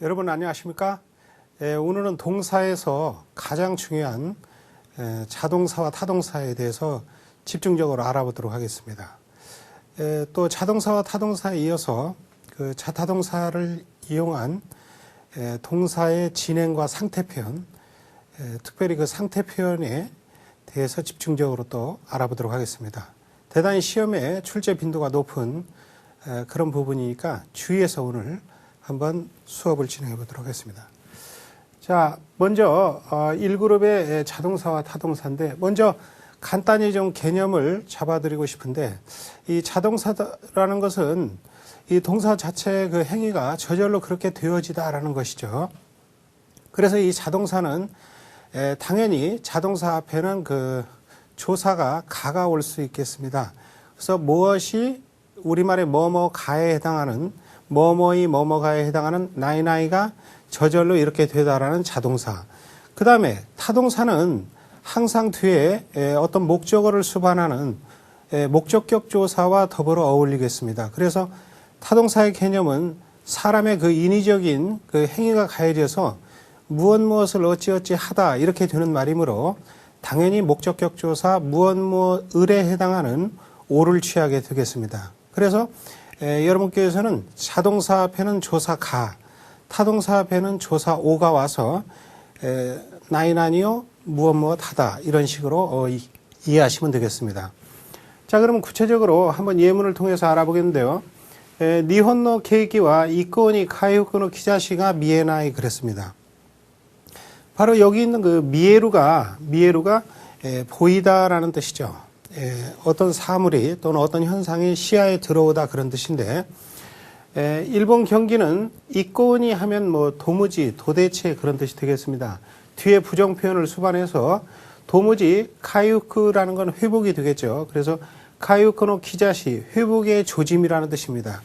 여러분 안녕하십니까? 오늘은 동사에서 가장 중요한 자동사와 타동사에 대해서 집중적으로 알아보도록 하겠습니다. 또 자동사와 타동사에 이어서 그 자타동사를 이용한 동사의 진행과 상태 표현, 특별히 그 상태 표현에 대해서 집중적으로 또 알아보도록 하겠습니다. 대단히 시험에 출제 빈도가 높은 그런 부분이니까 주의해서 오늘 한번 수업을 진행해 보도록 하겠습니다. 자, 먼저 1그룹의 자동사와 타동사인데 먼저 간단히 좀 개념을 잡아드리고 싶은데 이 자동사라는 것은 이 동사 자체의 그 행위가 저절로 그렇게 되어지다라는 것이죠. 그래서 이 자동사는 당연히 자동사 앞에는 그 조사가 가가 올 수 있겠습니다. 그래서 무엇이 우리말의 뭐뭐가에 해당하는 뭐뭐이 뭐뭐가에 해당하는 나이나이가 저절로 이렇게 되다라는 자동사. 그 다음에 타동사는 항상 뒤에 어떤 목적어를 수반하는 목적격 조사와 더불어 어울리겠습니다. 그래서 타동사의 개념은 사람의 그 인위적인 그 행위가 가해져서 무엇을 어찌어찌 하다 이렇게 되는 말이므로 당연히 목적격 조사 무엇을에 해당하는 오를 취하게 되겠습니다. 그래서 여러분께서는 자동사 앞에는 조사 가, 타동사 앞에는 조사 오가 와서 나이나니요 무엇 하다 이런 식으로 이해하시면 되겠습니다. 자, 그러면 구체적으로 한번 예문을 통해서 알아보겠는데요. 니혼노 케이키와 이코니 카이후코노 키자시가 미에나이 그랬습니다. 바로 여기 있는 그 미에루가 보이다라는 뜻이죠. 어떤 사물이 또는 어떤 현상이 시야에 들어오다 그런 뜻인데 일본 경기는 이꼬니 하면 뭐 도무지 도대체 그런 뜻이 되겠습니다. 뒤에 부정 표현을 수반해서 도무지 카유크라는 건 회복이 되겠죠. 그래서 카유크노 키자시 회복의 조짐이라는 뜻입니다.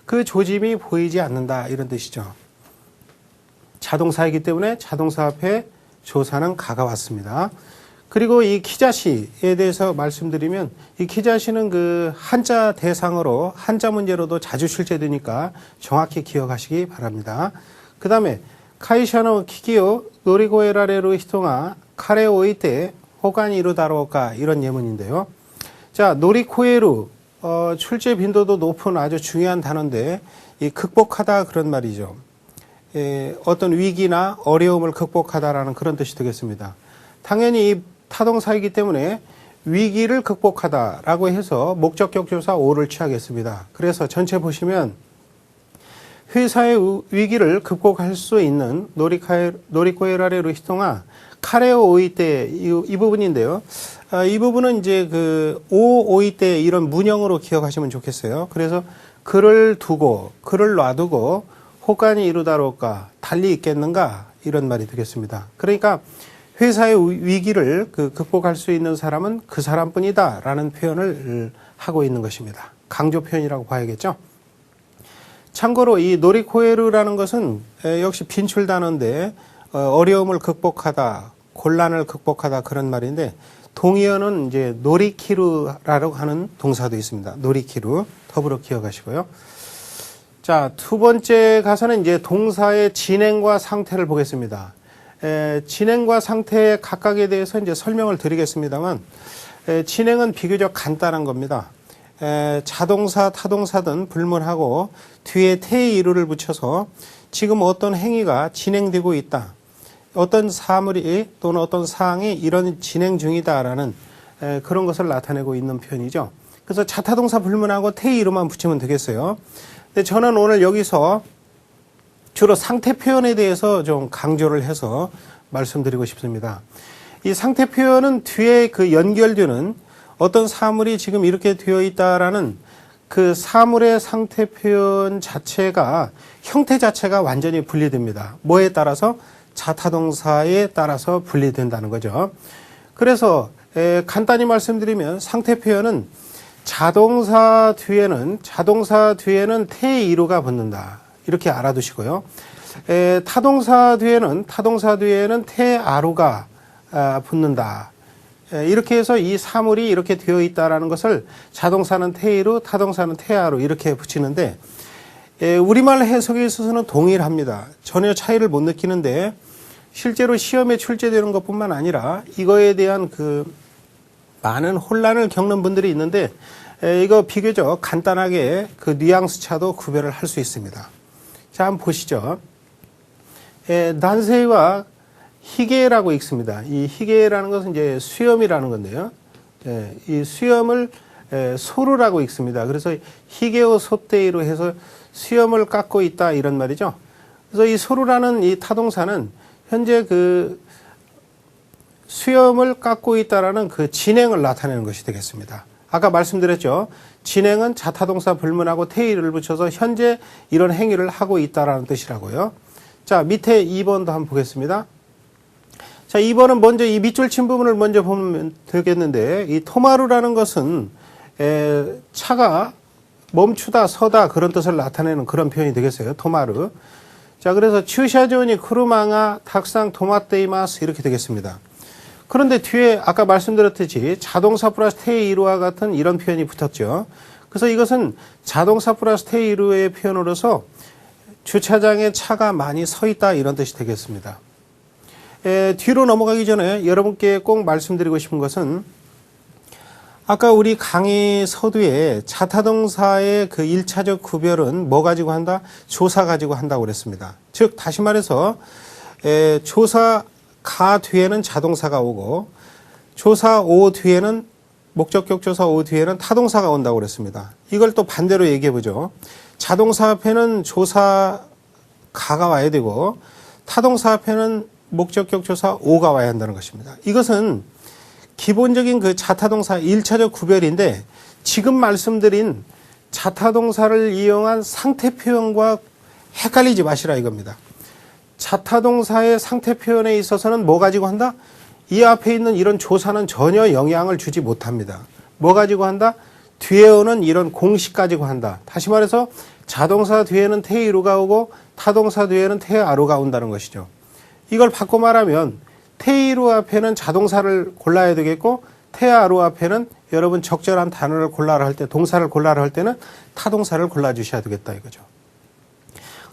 그 조짐이 보이지 않는다 이런 뜻이죠. 자동사이기 때문에 자동사 앞에 조사는 가가 왔습니다. 그리고 이 키자시에 대해서 말씀드리면 이 키자시는 그 한자 대상으로 한자 문제로도 자주 출제되니까 정확히 기억하시기 바랍니다. 그 다음에 카이샤노 키기요 노리고에라레로 히토가 카레 오이테 호간이 이루다로까 이런 예문인데요. 자, 노리코에루 출제 빈도도 높은 아주 중요한 단어인데 이 극복하다 그런 말이죠. 어떤 위기나 어려움을 극복하다라는 그런 뜻이 되겠습니다. 당연히 이 타동사이기 때문에 위기를 극복하다라고 해서 목적격 조사 오를 취하겠습니다. 그래서 전체 보시면 회사의 위기를 극복할 수 있는 노리코에라레로 히토가 카레오 오이테 이 부분인데요. 이 부분은 이제 그 오이테 이런 문형으로 기억하시면 좋겠어요. 그래서 그를 놔두고 호간이 이루다로까 달리 있겠는가 이런 말이 되겠습니다. 그러니까 회사의 위기를 극복할 수 있는 사람은 그 사람뿐이다 라는 표현을 하고 있는 것입니다. 강조 표현이라고 봐야겠죠. 참고로 이 노리코에루라는 것은 역시 빈출 단어인데 어려움을 극복하다, 곤란을 극복하다 그런 말인데 동의어는 이제 노리키루라고 하는 동사도 있습니다. 노리키루 더불어 기억하시고요. 자, 두 번째 가서는 이제 동사의 진행과 상태를 보겠습니다. 진행과 상태 각각에 대해서 이제 설명을 드리겠습니다만 진행은 비교적 간단한 겁니다. 자동사, 타동사든 불문하고 뒤에 태의 이루를 붙여서 지금 어떤 행위가 진행되고 있다. 어떤 사물이 또는 어떤 사항이 이런 진행 중이다라는 그런 것을 나타내고 있는 표현이죠. 그래서 자타동사 불문하고 태의 이루만 붙이면 되겠어요. 근데 저는 오늘 여기서 주로 상태 표현에 대해서 좀 강조를 해서 말씀드리고 싶습니다. 이 상태 표현은 뒤에 그 연결되는 어떤 사물이 지금 이렇게 되어 있다라는 그 사물의 상태 표현 자체가 형태 자체가 완전히 분리됩니다. 뭐에 따라서? 자타동사에 따라서 분리된다는 거죠. 그래서 간단히 말씀드리면 상태 표현은 자동사 뒤에는 태의 이루가 붙는다. 이렇게 알아두시고요. 타동사 뒤에는 태아루가 붙는다. 이렇게 해서 이 사물이 이렇게 되어 있다라는 것을 자동사는 태이루, 타동사는 태아루 이렇게 붙이는데 우리말 해석에 있어서는 동일합니다. 전혀 차이를 못 느끼는데 실제로 시험에 출제되는 것뿐만 아니라 이거에 대한 그 많은 혼란을 겪는 분들이 있는데 이거 비교적 간단하게 그 뉘앙스 차도 구별을 할 수 있습니다. 자, 한번 보시죠. 난세이와 희계라고 읽습니다. 이 희계라는 것은 이제 수염이라는 건데요. 이 수염을 소루라고 읽습니다. 그래서 희계오 소떼이로 해서 수염을 깎고 있다 이런 말이죠. 그래서 이 소루라는 이 타동사는 현재 그 수염을 깎고 있다라는 그 진행을 나타내는 것이 되겠습니다. 아까 말씀드렸죠. 진행은 자타동사 불문하고 태의를 붙여서 현재 이런 행위를 하고 있다라는 뜻이라고요. 자, 밑에 2번도 한번 보겠습니다. 자, 2번은 먼저 이 밑줄 친 부분을 먼저 보면 되겠는데 이 토마루라는 것은 차가 멈추다 서다 그런 뜻을 나타내는 그런 표현이 되겠어요. 토마루. 자, 그래서 추샤존이 크루망아 탁상 토마테이마스 이렇게 되겠습니다. 그런데 뒤에 아까 말씀드렸듯이 자동사 플러스 테이루와 같은 이런 표현이 붙었죠. 그래서 이것은 자동사 플러스 테이루의 표현으로서 주차장에 차가 많이 서 있다 이런 뜻이 되겠습니다. 뒤로 넘어가기 전에 여러분께 꼭 말씀드리고 싶은 것은 아까 우리 강의 서두에 자타동사의 그 1차적 구별은 뭐 가지고 한다? 조사 가지고 한다고 그랬습니다. 즉 다시 말해서 조사 가 뒤에는 자동사가 오고 조사 오 뒤에는 목적격 조사 오 뒤에는 타동사가 온다고 그랬습니다. 이걸 또 반대로 얘기해 보죠. 자동사 앞에는 조사 가가 와야 되고 타동사 앞에는 목적격 조사 오가 와야 한다는 것입니다. 이것은 기본적인 그 자타동사 1차적 구별인데 지금 말씀드린 자타동사를 이용한 상태 표현과 헷갈리지 마시라 이겁니다. 자타동사의 상태 표현에 있어서는 뭐 가지고 한다? 이 앞에 있는 이런 조사는 전혀 영향을 주지 못합니다. 뭐 가지고 한다? 뒤에 오는 이런 공식 가지고 한다. 다시 말해서 자동사 뒤에는 테이루가 오고 타동사 뒤에는 테아루가 온다는 것이죠. 이걸 바꿔 말하면 테이루 앞에는 자동사를 골라야 되겠고 테아루 앞에는 여러분 적절한 단어를 골라라 할 때 동사를 골라라 할 때는 타동사를 골라주셔야 되겠다 이거죠.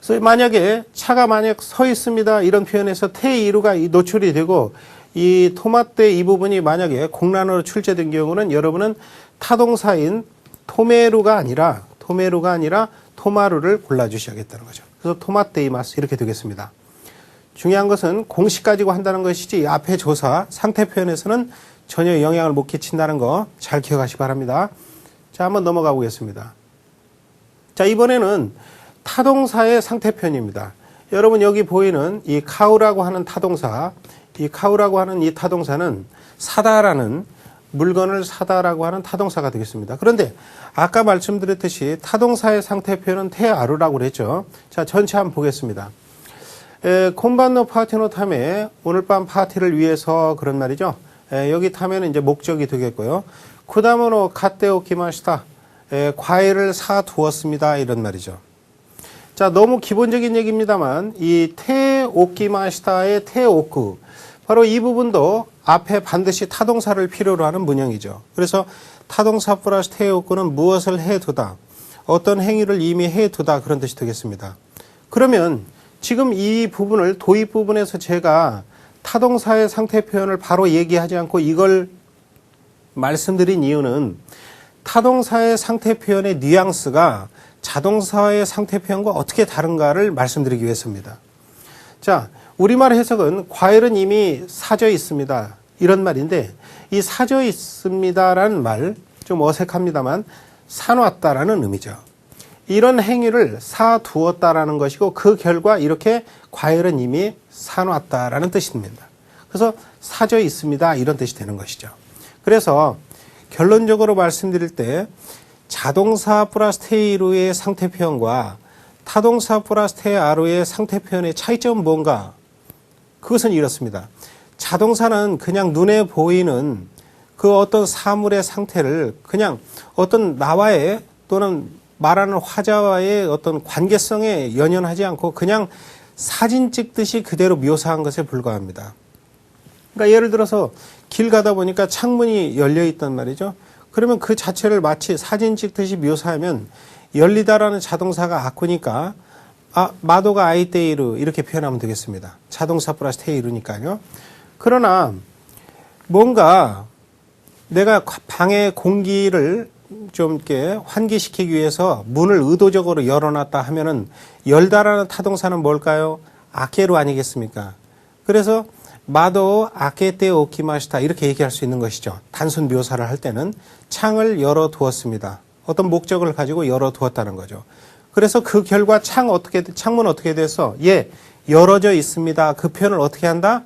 그래서 만약에 차가 만약 서 있습니다 이런 표현에서 테이루가 노출이 되고 이 토마떼 이 부분이 만약에 공란어로 출제된 경우는 여러분은 타동사인 토메루가 아니라 토마루를 골라주셔야겠다는 거죠. 그래서 토마테이마스 이렇게 되겠습니다. 중요한 것은 공식 가지고 한다는 것이지 앞에 조사 상태 표현에서는 전혀 영향을 못 끼친다는 거 잘 기억하시기 바랍니다. 자, 한번 넘어가 보겠습니다. 자, 이번에는 타동사의 상태 표현입니다. 여러분 여기 보이는 이 카우라고 하는 타동사, 이 카우라고 하는 이 타동사는 사다라는 물건을 사다라고 하는 타동사가 되겠습니다. 그런데 아까 말씀드렸듯이 타동사의 상태 표현은 테아루라고 그랬죠. 자, 전체 한번 보겠습니다. 콘반노 파티노 타메 오늘 밤 파티를 위해서 그런 말이죠. 여기 타면은 이제 목적이 되겠고요. 쿠다모노 카테오 키마시타 과일을 사 두었습니다 이런 말이죠. 자, 너무 기본적인 얘기입니다만 이 테오키마시타의 테오쿠 바로 이 부분도 앞에 반드시 타동사를 필요로 하는 문형이죠. 그래서 타동사 플러스 테오쿠는 무엇을 해두다, 어떤 행위를 이미 해두다 그런 뜻이 되겠습니다. 그러면 지금 이 부분을 도입 부분에서 제가 타동사의 상태 표현을 바로 얘기하지 않고 이걸 말씀드린 이유는 타동사의 상태 표현의 뉘앙스가 자동사의 상태 표현과 어떻게 다른가를 말씀드리기 위해서입니다. 자, 우리말 해석은 과일은 이미 사져 있습니다. 이런 말인데 이 사져 있습니다라는 말 좀 어색합니다만 사놨다라는 의미죠. 이런 행위를 사두었다라는 것이고 그 결과 이렇게 과일은 이미 사놨다라는 뜻입니다. 그래서 사져 있습니다 이런 뜻이 되는 것이죠. 그래서 결론적으로 말씀드릴 때 자동사 플러스 테이루의 상태 표현과 타동사 플러스 테아루의 상태 표현의 차이점은 뭔가? 그것은 이렇습니다. 자동사는 그냥 눈에 보이는 그 어떤 사물의 상태를 그냥 어떤 나와의 또는 말하는 화자와의 어떤 관계성에 연연하지 않고 그냥 사진 찍듯이 그대로 묘사한 것에 불과합니다. 그러니까 예를 들어서 길 가다 보니까 창문이 열려 있단 말이죠. 그러면 그 자체를 마치 사진 찍듯이 묘사하면 열리다라는 자동사가 아쿠니까 마도가 아이테이르 이렇게 표현하면 되겠습니다. 자동사 플러스 테이르니까요. 그러나 뭔가 내가 방의 공기를 좀 이렇게 환기시키기 위해서 문을 의도적으로 열어놨다 하면은 열다라는 타동사는 뭘까요? 아케루 아니겠습니까? 그래서 마도 아케테 오키마시타 이렇게 얘기할 수 있는 것이죠. 단순 묘사를 할 때는 창을 열어두었습니다. 어떤 목적을 가지고 열어두었다는 거죠. 그래서 그 결과 창문 어떻게 돼서 열어져 있습니다. 그 표현을 어떻게 한다?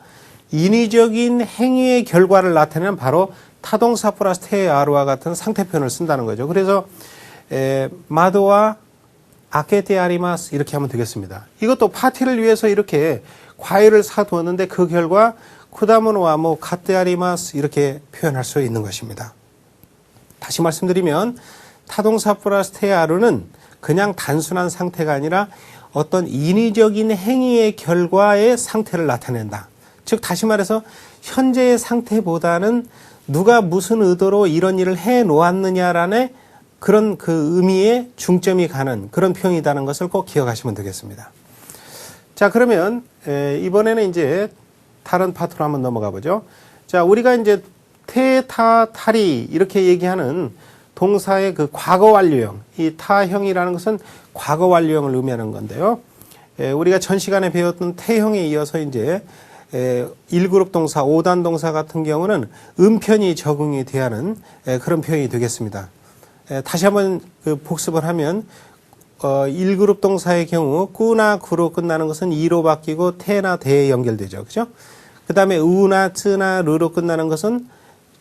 인위적인 행위의 결과를 나타내는 바로 타동사 플러스 테아루와 같은 상태 표현을 쓴다는 거죠. 그래서 마도와 아케테 아리마스 이렇게 하면 되겠습니다. 이것도 파티를 위해서 이렇게 과일을 사두었는데 그 결과 쿠다모노와 가테 아리마스 이렇게 표현할 수 있는 것입니다. 다시 말씀드리면 타동사 플러스 테아루는 그냥 단순한 상태가 아니라 어떤 인위적인 행위의 결과의 상태를 나타낸다. 즉 다시 말해서 현재의 상태보다는 누가 무슨 의도로 이런 일을 해 놓았느냐라는 그런 그 의미에 중점이 가는 그런 표현이라는 것을 꼭 기억하시면 되겠습니다. 자, 그러면 이번에는 이제 다른 파트로 한번 넘어가 보죠. 자, 우리가 이제 테타타리 이렇게 얘기하는 동사의 그 과거 완료형, 이 타형이라는 것은 과거 완료형을 의미하는 건데요. 우리가 전 시간에 배웠던 태형에 이어서 이제 1그룹 동사, 5단 동사 같은 경우는 음편이 적응이 돼야 하는 그런 표현이 되겠습니다. 다시 한번 복습을 하면 1그룹 동사의 경우 꾸나 구로 끝나는 것은 이로 바뀌고 테나 대에 연결되죠. 그죠? 그 다음에 우나 트나 르로 끝나는 것은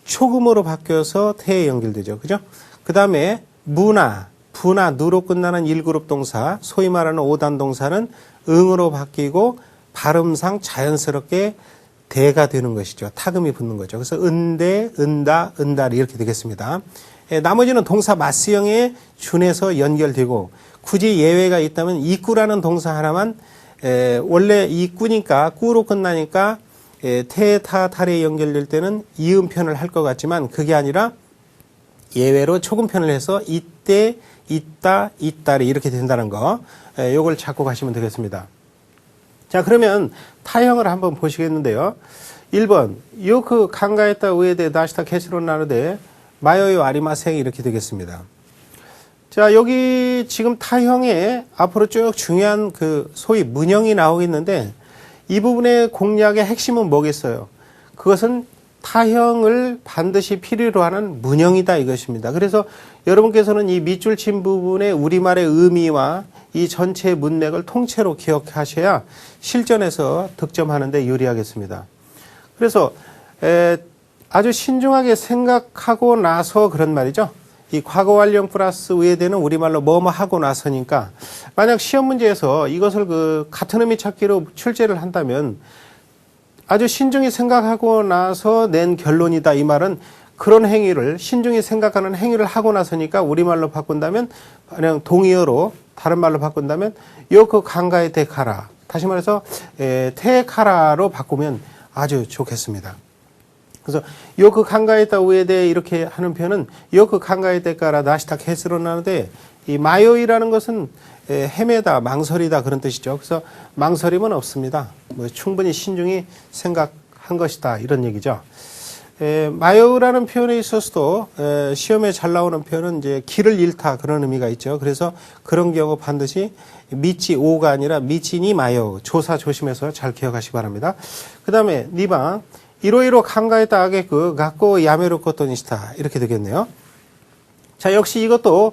초금으로 바뀌어서 테에 연결되죠. 그죠? 그 다음에 무나, 부나, 누로 끝나는 1그룹 동사, 소위 말하는 5단 동사는 응으로 바뀌고 발음상 자연스럽게 대가 되는 것이죠. 타금이 붙는 거죠. 그래서 은대, 은다, 은달이 이렇게 되겠습니다. 나머지는 동사 마스형에 준해서 연결되고 굳이 예외가 있다면 이꾸라는 동사 하나만 원래 이꾸니까 꾸로 끝나니까 테타탈에 연결될 때는 이음편을 할 것 같지만 그게 아니라 예외로 초금편을 해서 이때, 있다, 있다리 이렇게 된다는 거 요걸 잡고 가시면 되겠습니다. 자, 그러면 타형을 한번 보시겠는데요. 1번 요크 강가에다 우에데 다시타 캐시로 나르데 마요요 아리마생 이렇게 되겠습니다. 자, 여기 지금 타형에 앞으로 쭉 중요한 그 소위 문형이 나오겠는데 이 부분의 공략의 핵심은 뭐겠어요? 그것은 타형을 반드시 필요로 하는 문형이다 이것입니다. 그래서 여러분께서는 이 밑줄 친 부분의 우리말의 의미와 이 전체 문맥을 통째로 기억하셔야 실전에서 득점하는 데 유리하겠습니다. 그래서 아주 신중하게 생각하고 나서 그런 말이죠. 이 과거 완령 플러스 우회되는 우리말로 뭐뭐 하고 나서니까 만약 시험 문제에서 이것을 같은 의미 찾기로 출제를 한다면 아주 신중히 생각하고 나서 낸 결론이다 이 말은 그런 행위를 신중히 생각하는 행위를 하고 나서니까 우리말로 바꾼다면 그냥 동의어로 다른 말로 바꾼다면 요크 강가에 테카라 다시 말해서 테카라로 바꾸면 아주 좋겠습니다. 그래서 요크 강가에다 우에대 이렇게 하는 표현은 요크 강가에다가라 나시타 캐스로 나는데 이 마요이라는 것은 헤매다 망설이다 그런 뜻이죠. 그래서 망설임은 없습니다. 충분히 신중히 생각한 것이다 이런 얘기죠. 마요라는 표현에 있어서도 시험에 잘 나오는 표현은 이제 길을 잃다 그런 의미가 있죠. 그래서 그런 경우 반드시 미치 오가 아니라 미치니 마요 조사 조심해서 잘 기억하시기 바랍니다. 그 다음에 니방 이로이로 강가에다 아게그 갖고 야메로 코토니시타 이렇게 되겠네요. 자, 역시 이것도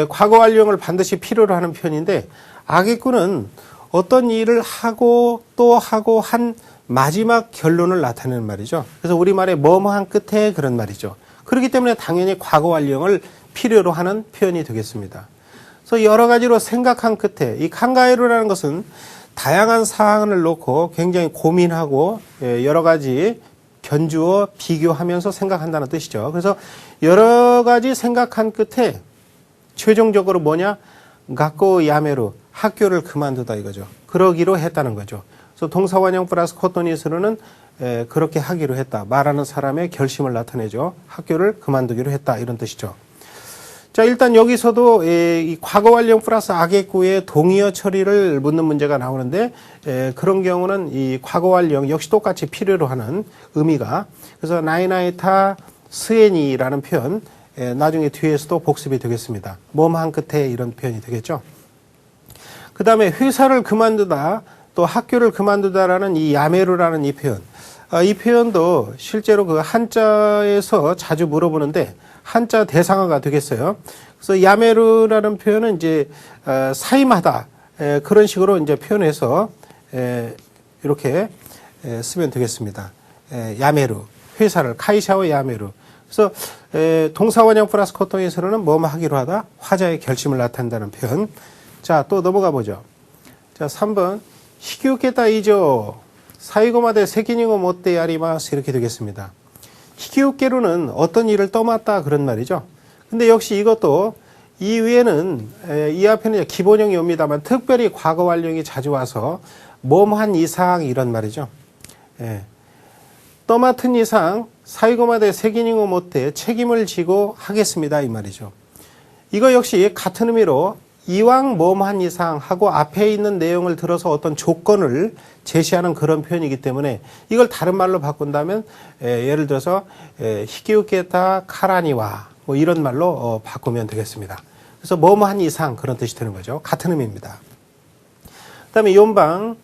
과거 완료형을 반드시 필요로 하는 표현인데 아게꾸는 어떤 일을 하고 또 하고 한 마지막 결론을 나타내는 말이죠. 그래서 우리말의 뭐뭐한 끝에 그런 말이죠. 그렇기 때문에 당연히 과거 완료형을 필요로 하는 표현이 되겠습니다. 그래서 여러 가지로 생각한 끝에 이 칸가에로라는 것은 다양한 사안을 놓고 굉장히 고민하고 여러 가지 견주어 비교하면서 생각한다는 뜻이죠. 그래서 여러 가지 생각한 끝에 최종적으로 뭐냐? 갖고 야메로 학교를 그만두다 이거죠. 그러기로 했다는 거죠. 그래서 동사원형 플러스 코토니스로는 그렇게 하기로 했다. 말하는 사람의 결심을 나타내죠. 학교를 그만두기로 했다 이런 뜻이죠. 자, 일단 여기서도 이 과거 완료 플러스 아게꾸의 동의어 처리를 묻는 문제가 나오는데 그런 경우는 이 과거 완료 역시 똑같이 필요로 하는 의미가 그래서 나이나이타 스엔이라는 표현 나중에 뒤에서도 복습이 되겠습니다. 몸 한 끝에 이런 표현이 되겠죠. 그 다음에 회사를 그만두다 또 학교를 그만두다라는 이 야메루라는 이 표현. 이 표현도 실제로 그 한자에서 자주 물어보는데 한자 대상어가 되겠어요. 그래서 야메루라는 표현은 이제 사임하다 그런 식으로 이제 표현해서 이렇게 쓰면 되겠습니다. 야메루 회사를 카이샤와 야메루. 그래서 동사원형 플러스 코통에서는 뭐뭐 하기로 하다 화자의 결심을 나타낸다는 표현. 자, 또 넘어가 보죠. 자, 3번 히기우케다이죠. 사이고마데 세기닝어 못데 야리마스 이렇게 되겠습니다. 히기우케루는 어떤 일을 떠맡다 그런 말이죠. 근데 역시 이것도 이 위에는 이 앞에는 기본형이 옵니다만 특별히 과거 완료형이 자주 와서 몸한 이상 이런 말이죠. 떠맡은 이상 사이고마데 세기닝어 못데 책임을 지고 하겠습니다 이 말이죠. 이거 역시 같은 의미로 이왕 몸한 이상 하고 앞에 있는 내용을 들어서 어떤 조건을 제시하는 그런 표현이기 때문에 이걸 다른 말로 바꾼다면 예를 들어서 히기우케타 카라니와 뭐 이런 말로 바꾸면 되겠습니다. 그래서 몸한 이상 그런 뜻이 되는 거죠. 같은 의미입니다. 그 다음에 연방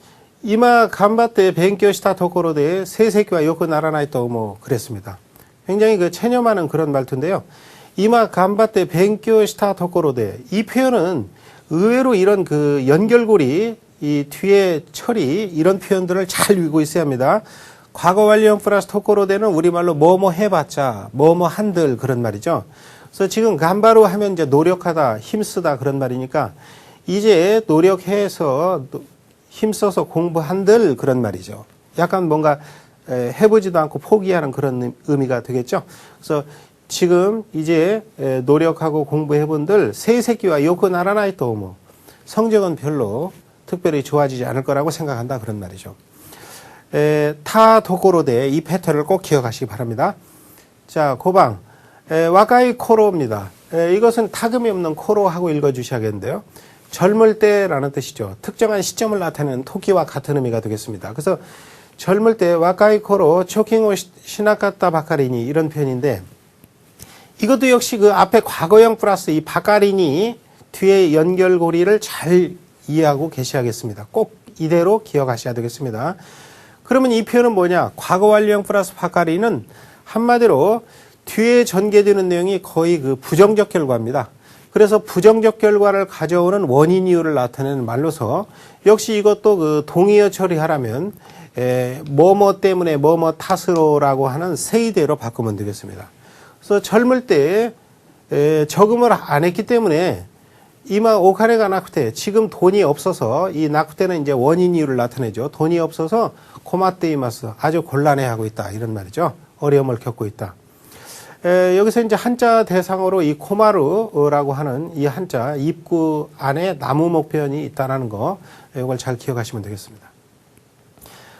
이마 간바테 벤교시타 토코로데 세세기와 요코 나라나이또 뭐 그랬습니다. 굉장히 그 체념하는 그런 말투인데요. 이마 간바테 벤교시타 토코로데 이 표현은 의외로 이런 그 연결고리 이 뒤에 처리 이런 표현들을 잘 읽고 있어야 합니다. 과거 완료형 플러스 토코로데는 우리말로 뭐뭐 해봤자 뭐뭐 한들 그런 말이죠. 그래서 지금 간바로 하면 이제 노력하다 힘쓰다 그런 말이니까 이제 노력해서 힘써서 공부한들 그런 말이죠. 약간 뭔가 해보지도 않고 포기하는 그런 의미가 되겠죠. 그래서 지금 이제 노력하고 공부해본들 세세기와 요코 나라나이또 뭐 성적은 별로 특별히 좋아지지 않을 거라고 생각한다 그런 말이죠. 타 도코로데 이 패턴을 꼭 기억하시기 바랍니다. 자, 고방 와카이 코로입니다. 이것은 타금이 없는 코로 하고 읽어주셔야겠는데요. 젊을 때라는 뜻이죠. 특정한 시점을 나타내는 토끼와 같은 의미가 되겠습니다. 그래서 젊을 때 와카이 코로 초킹오 시나카타 바카리니 이런 표현인데 이것도 역시 그 앞에 과거형 플러스 이 바카리니 뒤에 연결고리를 잘 이해하고 계셔야겠습니다. 꼭 이대로 기억하셔야 되겠습니다. 그러면 이 표현은 뭐냐? 과거 완료형 플러스 바카리는 한마디로 뒤에 전개되는 내용이 거의 그 부정적 결과입니다. 그래서 부정적 결과를 가져오는 원인 이유를 나타내는 말로서 역시 이것도 그 동의어 처리하라면 뭐뭐 때문에 뭐뭐 탓으로라고 하는 세이대로 바꾸면 되겠습니다. 그래서 젊을 때 저금을 안 했기 때문에 이마 오카네가 나쿠테 지금 돈이 없어서 이 나쿠테는 이제 원인 이유를 나타내죠. 돈이 없어서 코마테 이마스 아주 곤란해하고 있다 이런 말이죠. 어려움을 겪고 있다. 여기서 이제 한자 대상어로 이 코마루라고 하는 이 한자 입구 안에 나무 목표현이 있다는 거 이걸 잘 기억하시면 되겠습니다.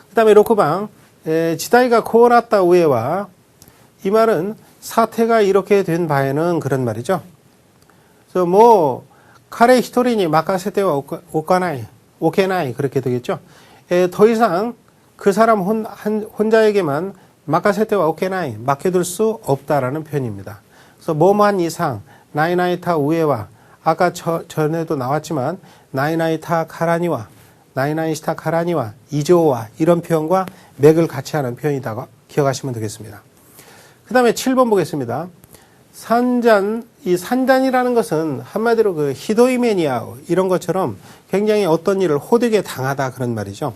그다음에 로코방 지다이가 코오났다 우에와 이 말은 사태가 이렇게 된 바에는 그런 말이죠. 그래서 뭐 카레 히토리니 마카세테와 오케나이 그렇게 되겠죠. 더 이상 그 사람 혼자에게만 마카세테와 오케나이 맡겨둘 수 없다라는 표현입니다. 그래서 뭐뭐한 이상 나이나이타 우에와 아까 전에도 나왔지만 나이나이타 카라니와 나이나이시타 카라니와 이조와 이런 표현과 맥을 같이 하는 표현이다고 기억하시면 되겠습니다. 그 다음에 7번 보겠습니다. 이 산잔이라는 것은 한마디로 그 히도이메니아오 이런 것처럼 굉장히 어떤 일을 호되게 당하다 그런 말이죠.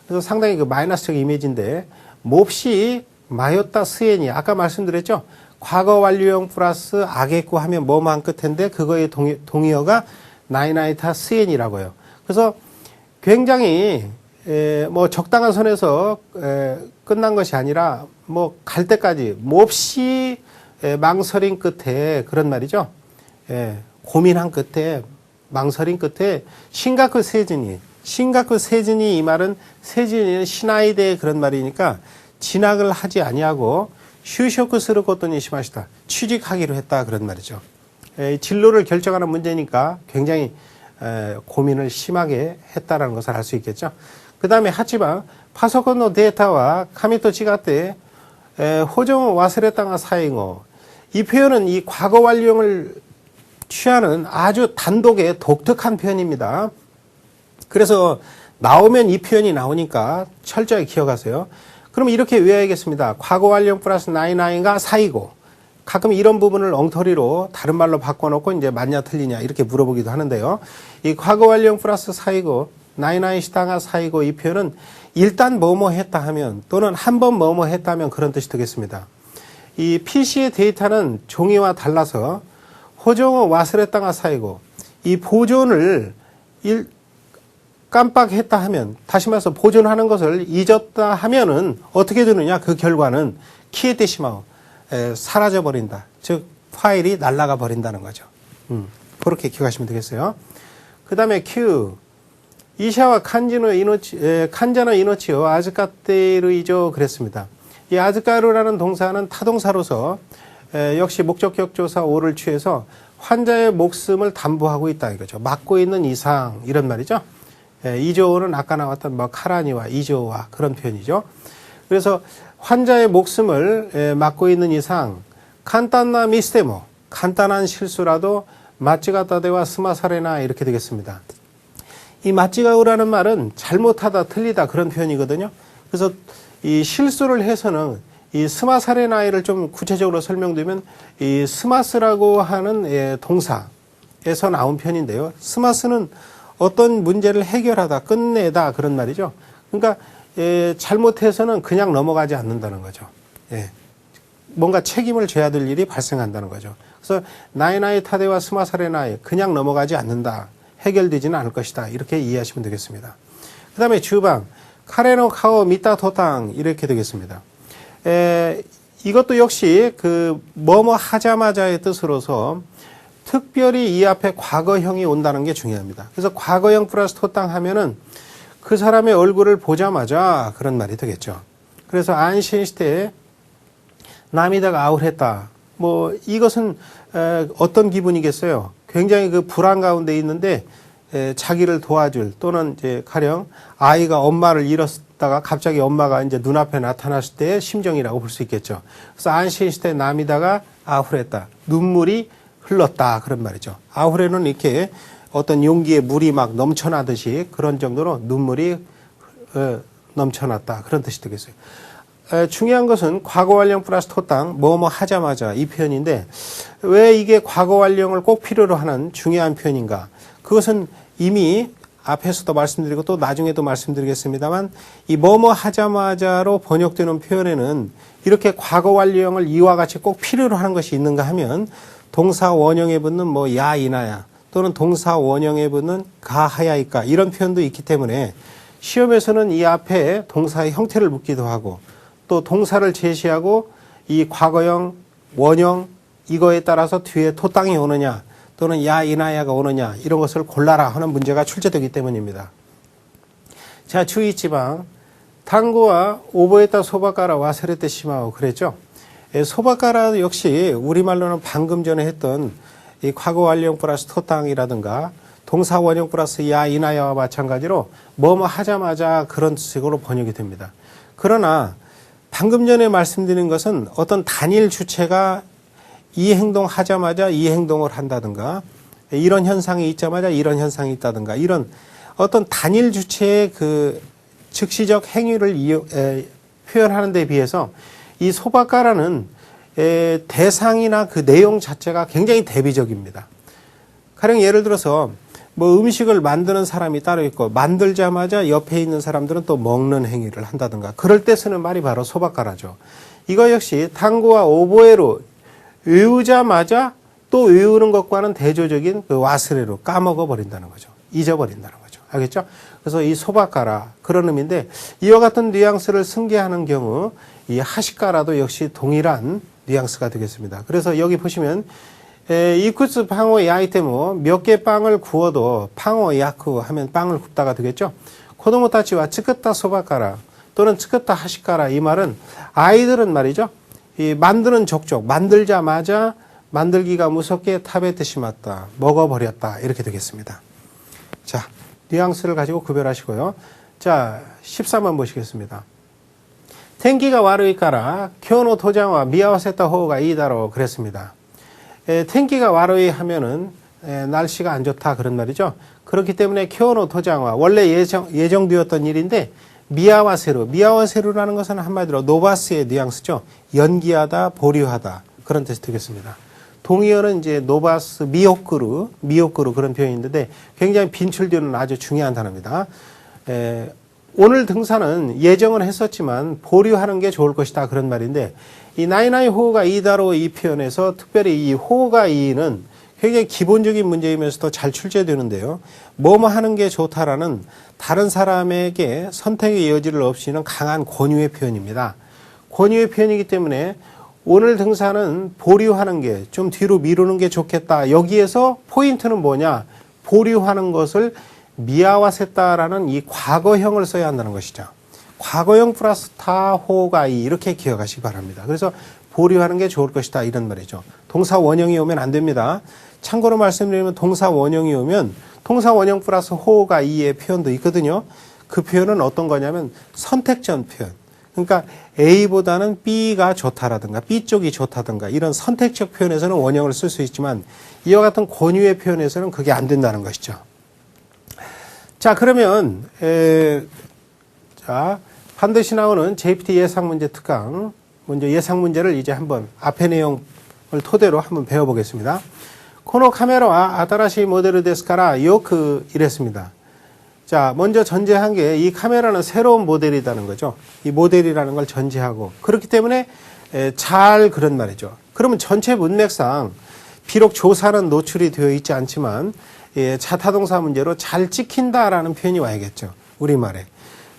그래서 상당히 그 마이너스적 이미지인데 몹시 마요타 스엔이 아까 말씀드렸죠. 과거 완료형 플러스 아게꾸 하면 뭐만 끝인데 그거의 동의어가 나이나이타 스엔이라고요. 그래서 굉장히 뭐 적당한 선에서 끝난 것이 아니라 뭐 갈 때까지 몹시 망설임 끝에 그런 말이죠. 고민한 끝에 망설임 끝에 신가쿠 세즈니 이 말은 세즈니는 시나이데 그런 말이니까 진학을 하지 아니하고 슈쇼크 스를 것도 니시마시다 취직하기로 했다 그런 말이죠. 진로를 결정하는 문제니까 굉장히 고민을 심하게 했다라는 것을 알 수 있겠죠. 그 다음에 하치방 파소콘의 데이터와 카미토 치가테 호종 와스레땅가 사잉어, 이 표현은 이 과거 완료형을 취하는 아주 단독의 독특한 표현입니다. 그래서 나오면 이 표현이 나오니까 철저히 기억하세요. 그럼 이렇게 외워야겠습니다. 과거 완료형 플러스 나이나이가 사이고, 가끔 이런 부분을 엉터리로 다른 말로 바꿔놓고 이제 맞냐 틀리냐 이렇게 물어보기도 하는데요. 이 과거 완료형 플러스 사이고, 나이나이 시다가 사이고, 이 표현은 일단 뭐뭐 했다 하면 또는 한 번 뭐뭐 했다면 그런 뜻이 되겠습니다. 이 PC의 데이터는 종이와 달라서 호종의 와스레땅가 사이고, 이 보존을 깜빡했다 하면, 다시 말해서 보존하는 것을 잊었다 하면은 어떻게 되느냐? 그 결과는 키에테시마오, 사라져버린다. 즉 파일이 날아가 버린다는 거죠. 그렇게 기억하시면 되겠어요. 그 다음에 Q, 이샤와 칸자노 이노치요 아즈카테르이죠 그랬습니다. 이 아즈카르라는 동사는 타동사로서 역시 목적격 조사 오를 취해서 환자의 목숨을 담보하고 있다 이거죠. 막고 있는 이상 이런 말이죠. 이조는 아까 나왔던 뭐 카라니와 이조와 그런 표현이죠. 그래서 환자의 목숨을 막고 있는 이상 간단나 미스테모, 간단한 실수라도 마찌가다데와 스마사레나 이렇게 되겠습니다. 이 마찌가우라는 말은 잘못하다, 틀리다 그런 표현이거든요. 그래서 이 실수를 해서는 이 스마사레나이를 좀 구체적으로 설명드리면 이 스마스라고 하는 동사에서 나온 편인데요. 스마스는 어떤 문제를 해결하다, 끝내다 그런 말이죠. 그러니까 잘못해서는 그냥 넘어가지 않는다는 거죠. 뭔가 책임을 져야 될 일이 발생한다는 거죠. 그래서 나이나이 타데와 스마사레나이 그냥 넘어가지 않는다. 해결되지는 않을 것이다. 이렇게 이해하시면 되겠습니다. 그 다음에 주방 카레노 카오 미타 토탕 이렇게 되겠습니다. 이것도 역시 그 뭐뭐 하자마자의 뜻으로서 특별히 이 앞에 과거형이 온다는 게 중요합니다. 그래서 과거형 플러스 토땅 하면은 그 사람의 얼굴을 보자마자 그런 말이 되겠죠. 그래서 안신시대에 나미다가 아울했다. 뭐 이것은 어떤 기분이겠어요? 굉장히 그 불안 가운데 있는데 자기를 도와줄 또는 이제 가령 아이가 엄마를 잃었다가 갑자기 엄마가 이제 눈앞에 나타났을 때의 심정이라고 볼 수 있겠죠. 그래서 안신시대 나미다가 아울했다. 눈물이 흘렀다 그런 말이죠. 아후레는 이렇게 어떤 용기에 물이 막 넘쳐나듯이 그런 정도로 눈물이 넘쳐났다 그런 뜻이 되겠어요. 중요한 것은 과거 완령 플러스 토땅 뭐뭐 하자마자 이 표현인데 왜 이게 과거 완령을 꼭 필요로 하는 중요한 표현인가? 그것은 이미 앞에서도 말씀드리고 또 나중에도 말씀드리겠습니다만 이 뭐뭐 하자마자로 번역되는 표현에는 이렇게 과거 완령을 이와 같이 꼭 필요로 하는 것이 있는가 하면 동사 원형에 붙는 뭐 야이나야 또는 동사 원형에 붙는 가하야이까 이런 표현도 있기 때문에 시험에서는 이 앞에 동사의 형태를 묻기도 하고 또 동사를 제시하고 이 과거형, 원형 이거에 따라서 뒤에 토땅이 오느냐 또는 야이나야가 오느냐 이런 것을 골라라 하는 문제가 출제되기 때문입니다. 자, 주의지방 탕구와 오보에따 소바까라 와세레테 시마오 그랬죠. 소바까라 역시 우리말로는 방금 전에 했던 이 과거 완령 플러스 토땅이라든가 동사 원형 플러스 야이나야와 마찬가지로 뭐뭐 하자마자 그런 식으로 번역이 됩니다. 그러나 방금 전에 말씀드린 것은 어떤 단일 주체가 이 행동 하자마자 이 행동을 한다든가 이런 현상이 있자마자 이런 현상이 있다든가 이런 어떤 단일 주체의 그 즉시적 행위를 표현하는 데 비해서 이 소바까라는 대상이나 그 내용 자체가 굉장히 대비적입니다. 가령 예를 들어서 뭐 음식을 만드는 사람이 따로 있고 만들자마자 옆에 있는 사람들은 또 먹는 행위를 한다든가 그럴 때 쓰는 말이 바로 소바까라죠. 이거 역시 탕구와 오보에로 외우자마자 또 외우는 것과는 대조적인 그 와스레로 까먹어 버린다는 거죠. 잊어버린다는 거죠. 알겠죠? 그래서 이 소바까라 그런 의미인데 이와 같은 뉘앙스를 승계하는 경우 이 하시까라도 역시 동일한 뉘앙스가 되겠습니다. 그래서 여기 보시면 이쿠스 팡오 야이테모 몇 개 빵을 구워도 팡오 야쿠 하면 빵을 굽다가 되겠죠. 코도모타치와 츠크타 소바까라 또는 츠크타 하시까라 이 말은 아이들은 말이죠. 이 만드는 족족 만들자마자 만들기가 무섭게 탑에 뜻이 맞다. 먹어버렸다. 이렇게 되겠습니다. 자, 뉘앙스를 가지고 구별하시고요. 자, 13번 보시겠습니다. 텐기가 와르이 까라 교노 도장와 미야와세타 호가 이다로 그랬습니다. 텐기가 와르이 하면은 날씨가 안 좋다 그런 말이죠. 그렇기 때문에 교노 도장와 원래 예정되었던 일인데 미야와세루라는 것은 한마디로 노바스의 뉘앙스죠. 연기하다, 보류하다 그런 뜻이 되겠습니다. 동의어는 이제 노바스 미호크루 그런 표현인데 굉장히 빈출되는 아주 중요한 단어입니다. 오늘 등산은 예정은 했었지만 보류하는 게 좋을 것이다 그런 말인데 이 나이나이 호가 이다로 이 표현에서 특별히 이 호가 이는 굉장히 기본적인 문제이면서도 잘 출제되는데요. 뭐뭐 하는 게 좋다라는 다른 사람에게 선택의 여지를 없이는 강한 권유의 표현입니다. 권유의 표현이기 때문에 오늘 등산은 보류하는 게 좀 뒤로 미루는 게 좋겠다. 여기에서 포인트는 뭐냐? 보류하는 것을 미야와세타라는 이 과거형을 써야 한다는 것이죠. 과거형 플러스 타호가이 이렇게 기억하시기 바랍니다. 그래서 보류하는 게 좋을 것이다 이런 말이죠. 동사 원형이 오면 안 됩니다. 참고로 말씀드리면 동사 원형이 오면 동사 원형 플러스 호가이의 표현도 있거든요. 그 표현은 어떤 거냐면 선택전 표현. 그러니까 A보다는 B가 좋다라든가 B 쪽이 좋다든가 이런 선택적 표현에서는 원형을 쓸 수 있지만 이와 같은 권유의 표현에서는 그게 안 된다는 것이죠. 자, 그러면 반드시 나오는 JPT 예상문제 특강 먼저 예상문제를 이제 한번 앞의 내용을 토대로 한번 배워보겠습니다. 코노 카메라와 아타라시 모델 데스카라 요크 이랬습니다. 자, 먼저 전제한 게 이 카메라는 새로운 모델이라는 거죠. 이 모델이라는 걸 전제하고 그렇기 때문에 잘 그런 말이죠. 그러면 전체 문맥상 비록 조사는 노출이 되어 있지 않지만 자타동사 문제로 잘 찍힌다라는 표현이 와야겠죠. 우리말에.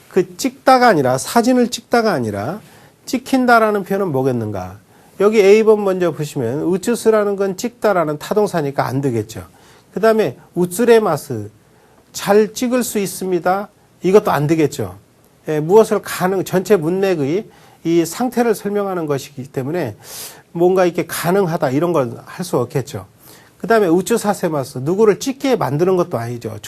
그 찍다가 아니라 사진을 찍다가 아니라 찍힌다라는 표현은 뭐겠는가. 여기 A번 먼저 보시면 우츠스라는 건 찍다라는 타동사니까 안 되겠죠. 그 다음에 우츠레마스 잘 찍을 수 있습니다. 이것도 안 되겠죠. 무엇을 전체 문맥의 이 상태를 설명하는 것이기 때문에 뭔가 이렇게 가능하다 이런 걸 할 수 없겠죠. 그 다음에 우츠사세마스 누구를 찍게 만드는 것도 아니죠.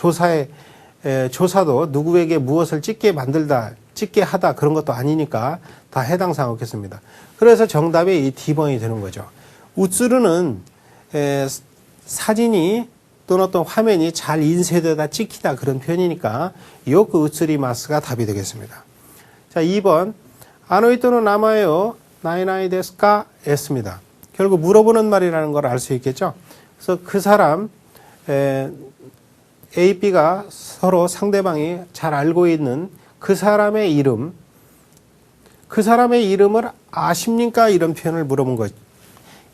조사도 누구에게 무엇을 찍게 만들다, 찍게 하다 그런 것도 아니니까 다 해당 사항 없겠습니다. 그래서 정답이 이 D번이 되는 거죠. 우츠르는 사진이 또는 어떤 화면이 잘 인쇄되다 찍히다 그런 표현이니까 요크 우츠리마스가 답이 되겠습니다. 자, 2번 아노이토는 나마에요 나이나이 데스까 했습니다. 결국 물어보는 말이라는 걸 알 수 있겠죠. 그래서 그 사람 A, B가 서로 상대방이 잘 알고 있는 그 사람의 이름, 그 사람의 이름을 아십니까? 이런 표현을 물어본 거죠.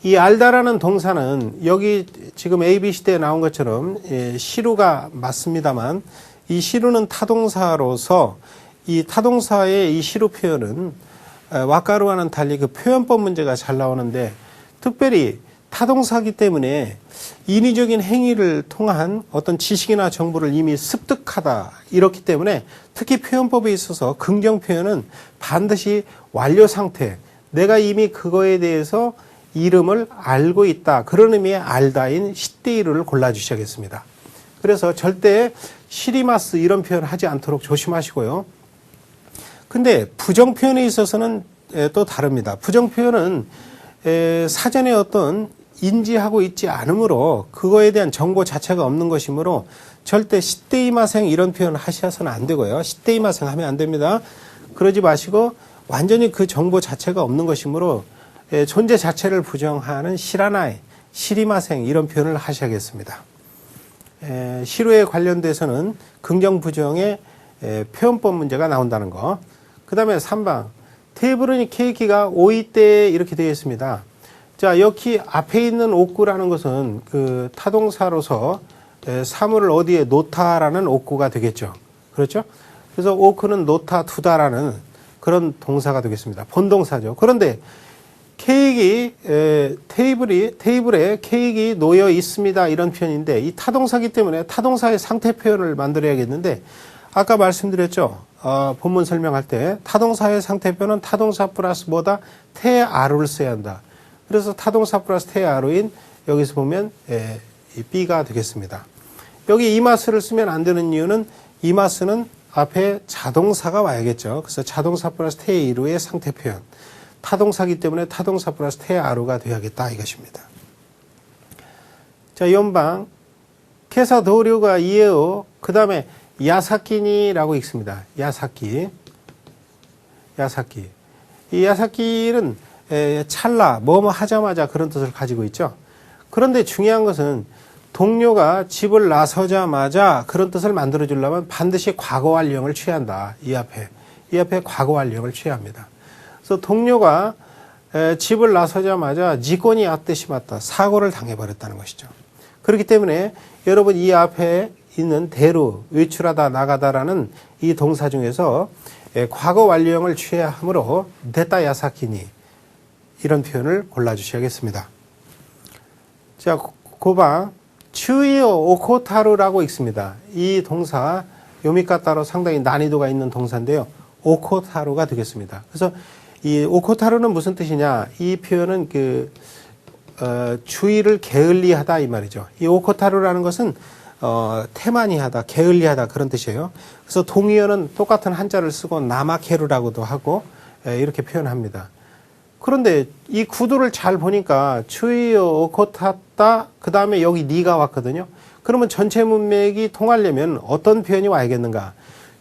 이 알다라는 동사는 여기 지금 A, B 시대에 나온 것처럼 시루가 맞습니다만 이 시루는 타동사로서 이 타동사의 이 시루 표현은 와까루와는 달리 그 표현법 문제가 잘 나오는데 특별히 타동사기 때문에 인위적인 행위를 통한 어떤 지식이나 정보를 이미 습득하다 이렇기 때문에 특히 표현법에 있어서 긍정 표현은 반드시 완료 상태 내가 이미 그거에 대해서 이름을 알고 있다 그런 의미의 알다인 시테이루를 골라주셔야겠습니다. 그래서 절대 시리마스 이런 표현 하지 않도록 조심하시고요. 근데 부정 표현에 있어서는 또 다릅니다. 부정 표현은 사전에 어떤 인지하고 있지 않으므로 그거에 대한 정보 자체가 없는 것이므로 절대 시테이마생 이런 표현 하셔서는 안 되고요. 시테이마생 하면 안 됩니다. 그러지 마시고 완전히 그 정보 자체가 없는 것이므로 존재 자체를 부정하는 시라나이, 시리마생 이런 표현을 하셔야겠습니다. 시루에 관련돼서는 긍정 부정의 표현법 문제가 나온다는 거. 그 다음에 3번 테이블은 케이키가 오이때 이렇게 되어 있습니다. 자, 여기 앞에 있는 옥구라는 것은 그 타동사로서 사물을 어디에 놓다라는 옥구가 되겠죠. 그렇죠? 그래서 오크는 놓다 두다라는 그런 동사가 되겠습니다. 본동사죠. 그런데 케이크 테이블에 케이크 놓여 있습니다. 이런 표현인데 이 타동사기 때문에 타동사의 상태 표현을 만들어야겠는데 아까 말씀드렸죠. 본문 설명할 때 타동사의 상태 표현은 타동사 플러스 뭐다? 태아루를 써야 한다. 그래서 타동사 플러스 태아로인 여기서 보면 이 B가 되겠습니다. 여기 이마스를 쓰면 안 되는 이유는 이마스는 앞에 자동사가 와야겠죠. 그래서 자동사 플러스 태이루의 상태 표현. 타동사기 때문에 타동사 플러스 태아루가 되어야겠다 이것입니다. 자, 연방 케사 도류가 이에요. 그 다음에 야사키니라고 읽습니다. 야사키. 이 야사키는 찰나, 뭐뭐 하자마자 그런 뜻을 가지고 있죠. 그런데 중요한 것은 동료가 집을 나서자마자 그런 뜻을 만들어 주려면 반드시 과거 완료형을 취한다. 이 앞에 과거 완료형을 취합니다. 그래서 동료가 집을 나서자마자 지건이 아뜨시 맞다. 사고를 당해버렸다는 것이죠. 그렇기 때문에 여러분 이 앞에 있는 대로 외출하다 나가다라는 이 동사 중에서 과거 완료형을 취해야 하므로 데타 야사키니 이런 표현을 골라주셔야겠습니다. 자, 고방 추이오 오코타루라고 읽습니다. 이 동사 요미카타로 상당히 난이도가 있는 동사인데요. 오코타루가 되겠습니다. 그래서 이 오코타루는 무슨 뜻이냐? 이 표현은 주의를 게을리하다 이 말이죠. 이 오코타루라는 것은 태만히하다, 게을리하다 그런 뜻이에요. 그래서 동의어는 똑같은 한자를 쓰고 나마케루라고도 하고 이렇게 표현합니다. 그런데 이 구도를 잘 보니까 추이요 오코탔다 그 다음에 여기 니가 왔거든요. 그러면 전체 문맥이 통하려면 어떤 표현이 와야겠는가?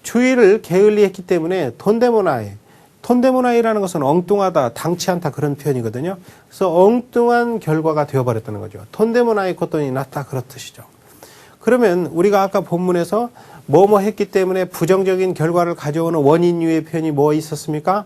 주의를 게을리했기 때문에 톤데모나이라는 것은 엉뚱하다, 당치 않다 그런 표현이거든요. 그래서 엉뚱한 결과가 되어버렸다는 거죠. 톤데모나이 코톤이 났다 그런 뜻이죠. 그러면 우리가 아까 본문에서 뭐뭐 했기 때문에 부정적인 결과를 가져오는 원인유의 표현이 뭐 있었습니까?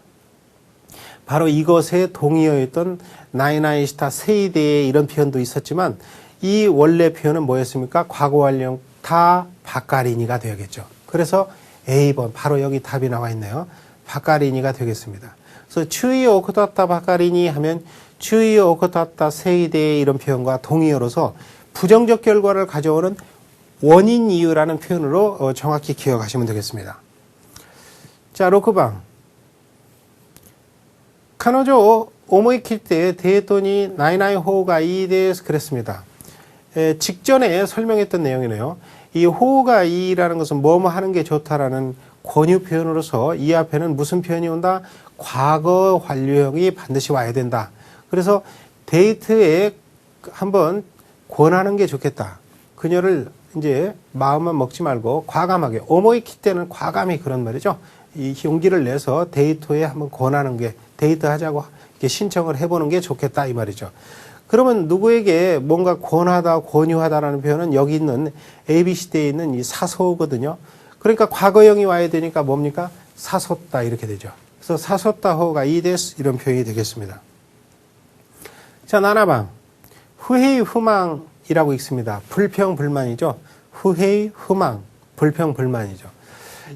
바로 이것의 동의어였던 나이나이시타 세이데의 이런 표현도 있었지만 이 원래 표현은 뭐였습니까? 과거 완료 다 바까리니가 되겠죠. 그래서 A번 바로 여기 답이 나와 있네요. 바까리니가 되겠습니다. 그래서 추이 오코타타 바까리니 하면 추이 오코타타 세이데의 이런 표현과 동의어로서 부정적 결과를 가져오는 원인 이유라는 표현으로 정확히 기억하시면 되겠습니다. 자, 6번. 카노조 오모이킬 때 데이토니 나이나이 호우가 이 대해서 그랬습니다. 직전에 설명했던 내용이네요. 이 호우가 이라는 것은 뭐뭐 하는 게 좋다라는 권유 표현으로서 이 앞에는 무슨 표현이 온다? 과거 완료형이 반드시 와야 된다. 그래서 데이트에 한번 권하는 게 좋겠다. 그녀를 이제 마음만 먹지 말고 과감하게 오모이키 때는 과감히 그런 말이죠. 이 용기를 내서 데이트에 한번 권하는 게 데이트 하자고 이렇게 신청을 해보는 게 좋겠다 이 말이죠. 그러면 누구에게 뭔가 권하다, 권유하다라는 표현은 여기 있는 ABCD에 있는 이 사소거든요. 그러니까 과거형이 와야 되니까 뭡니까? 사소다 이렇게 되죠. 그래서 사소다 호가 이데스 이런 표현이 되겠습니다. 자, 7방. 후회의 후망이라고 읽습니다. 불평, 불만이죠. 후회의 후망, 불평, 불만이죠.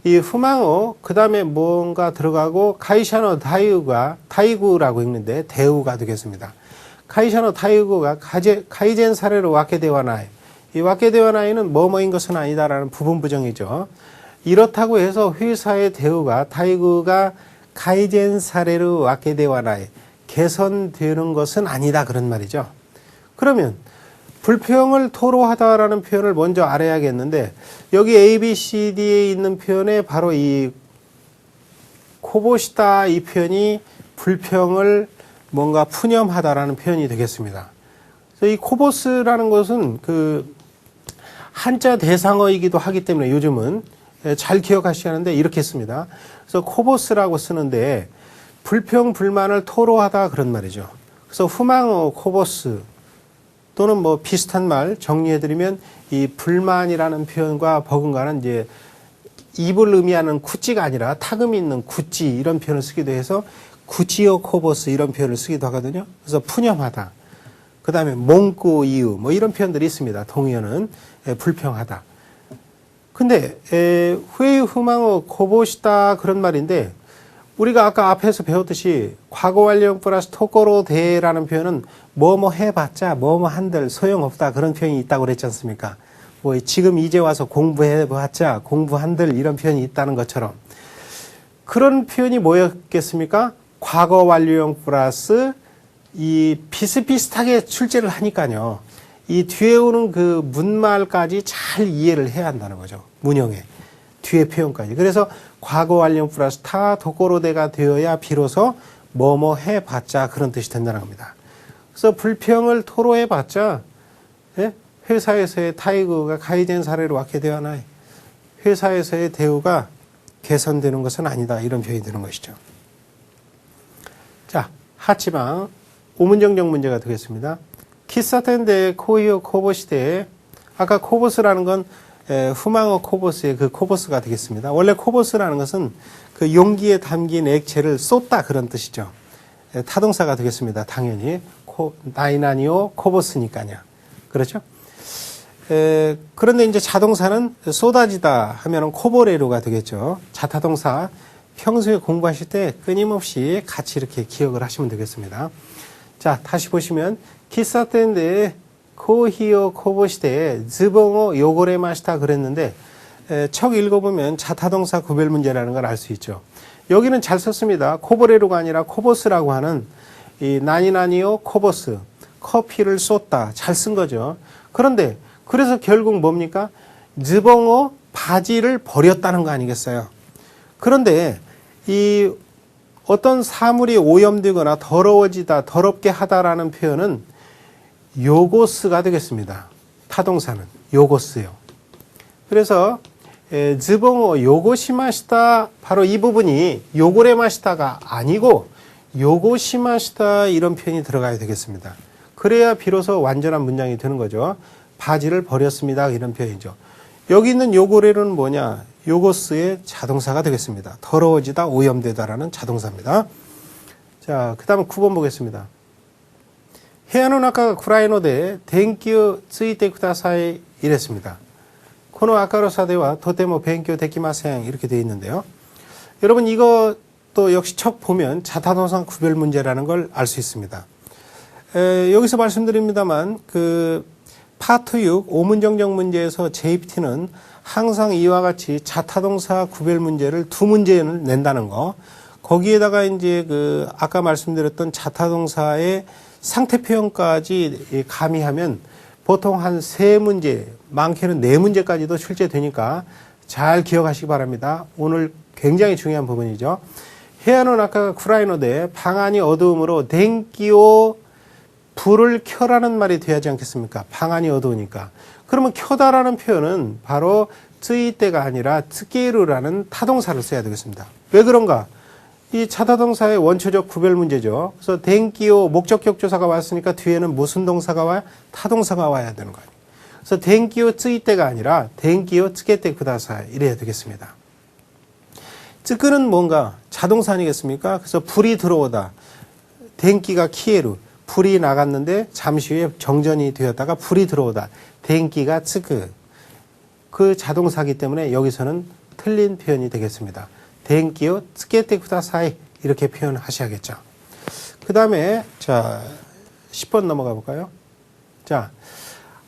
이 후망어, 그 다음에 뭔가 들어가고, 카이샤노 타이구라고 읽는데, 대우가 되겠습니다. 카이샤노 타이구가 카이젠 사례로 와케데와나이. 이 와케데와나이는 뭐뭐인 것은 아니다라는 부분 부정이죠. 이렇다고 해서 회사의 대우가, 타이구가 카이젠 사례로 와케데와나이. 개선되는 것은 아니다. 그런 말이죠. 그러면, 불평을 토로하다라는 표현을 먼저 알아야겠는데 여기 A, B, C, D에 있는 표현에 바로 이 코보시다 이 표현이 불평을 뭔가 푸념하다라는 표현이 되겠습니다. 그래서 이 코보스라는 것은 그 한자 대상어이기도 하기 때문에 요즘은 잘 기억하셔야 하는데 이렇게 씁니다. 그래서 코보스라고 쓰는데 불평, 불만을 토로하다 그런 말이죠. 그래서 후망어, 코보스 또는 뭐 비슷한 말 정리해드리면 이 불만이라는 표현과 버금가는 이제 입을 의미하는 구찌가 아니라 타금이 있는 구찌 이런 표현을 쓰기도 해서 구찌어 코보스 이런 표현을 쓰기도 하거든요. 그래서 푸념하다. 그 다음에 몽구 이유 뭐 이런 표현들이 있습니다. 동의어는 불평하다. 근데 후회의 후망어 코보시다 그런 말인데 우리가 아까 앞에서 배웠듯이 과거 완료형 플러스 토코로 대라는 표현은 뭐뭐 해봤자 뭐뭐 한들 소용없다 그런 표현이 있다고 그랬지 않습니까? 뭐 지금 이제 와서 공부해봤자 공부한들 이런 표현이 있다는 것처럼 그런 표현이 뭐였겠습니까? 과거 완료형 플러스 이 비슷비슷하게 출제를 하니까요. 이 뒤에 오는 그 문말까지 잘 이해를 해야 한다는 거죠. 문형에. 뒤에 표현까지. 그래서 과거 완료 플러스 타 도코로데가 되어야 비로소 뭐뭐 해봤자 그런 뜻이 된다는 겁니다. 그래서 불평을 토로해봤자 예? 회사에서의 타이거가 가이젠 사례로 왔게 되어나요. 회사에서의 대우가 개선되는 것은 아니다. 이런 표현이 되는 것이죠. 자, 하치방 오문정정 문제가 되겠습니다. 키사텐데 코이오 코보시대 아까 코보스라는 건 후망어 코보스의 그 코보스가 되겠습니다. 원래 코보스라는 것은 그 용기에 담긴 액체를 쏟다 그런 뜻이죠. 타동사가 되겠습니다. 당연히 나이나니오 코보스니까요. 그렇죠? 그런데 이제 자동사는 쏟아지다 하면은 코보레루가 되겠죠. 자타동사 평소에 공부하실 때 끊임없이 같이 이렇게 기억을 하시면 되겠습니다. 자, 다시 보시면 키사텐데 코히오 코보시대 즈봉오 요고레마시타 그랬는데 척 읽어보면 자타동사 구별 문제라는 걸 알 수 있죠. 여기는 잘 썼습니다. 코보레루가 아니라 코보스라고 하는 이 나니나니오 코보스 커피를 쏟다 잘 쓴 거죠. 그런데 그래서 결국 뭡니까? 즈봉오 바지를 버렸다는 거 아니겠어요? 그런데 이 어떤 사물이 오염되거나 더러워지다, 더럽게 하다라는 표현은 요고스가 되겠습니다. 타동사는 요고스요. 그래서 즈봉오 요고시마시다 바로 이 부분이 요고레마시다가 아니고 요고시마시다 이런 표현이 들어가야 되겠습니다. 그래야 비로소 완전한 문장이 되는 거죠. 바지를 버렸습니다. 이런 표현이죠. 여기 있는 요고레는 뭐냐? 요고스의 자동사가 되겠습니다. 더러워지다, 오염되다라는 자동사입니다. 자, 그 다음 9번 보겠습니다. 헤아노 나카 구라이노데 덴키오 쓰이테 쿠다사이 이랬습니다. 코노 아카로사대와 도테모 벤교 데키마생 이렇게 되어 있는데요. 여러분 이거 또 역시 척 보면 자타동사 구별 문제라는 걸 알 수 있습니다. 여기서 말씀드립니다만 그 파트 6 오문정정 문제에서 JPT는 항상 이와 같이 자타동사 구별 문제를 두 문제를 낸다는 거. 거기에다가 이제 그 아까 말씀드렸던 자타동사의 상태 표현까지 가미하면 보통 한 3문제, 많게는 4문제까지도 출제되니까 잘 기억하시기 바랍니다. 오늘 굉장히 중요한 부분이죠. 헤아노 아까 쿠라이노데 방안이 어두움으로 댕기오 불을 켜라는 말이 돼야지 않겠습니까? 방안이 어두우니까. 그러면 켜다라는 표현은 바로 쯔이때가 아니라 츠게루라는 타동사를 써야 되겠습니다. 왜 그런가? 이 자타동사의 원초적 구별 문제죠. 그래서 댕기오 목적격 조사가 왔으니까 뒤에는 무슨 동사가 와야? 타동사가 와야 되는 거 아니에요. 그래서 댕기오 쯔이때가 아니라 댕기오 츠게때 쿠다사 이래야 되겠습니다. 쯔끄는 뭔가? 자동사 아니겠습니까? 그래서 불이 들어오다. 댕기가 키에루. 불이 나갔는데 잠시 후에 정전이 되었다가 불이 들어오다. 댕기가 츠크. 그 자동사기 때문에 여기서는 틀린 표현이 되겠습니다. 댕기요 츠게테 쿠다사이 이렇게 표현하셔야겠죠. 그 다음에 자 10번 넘어가 볼까요? 자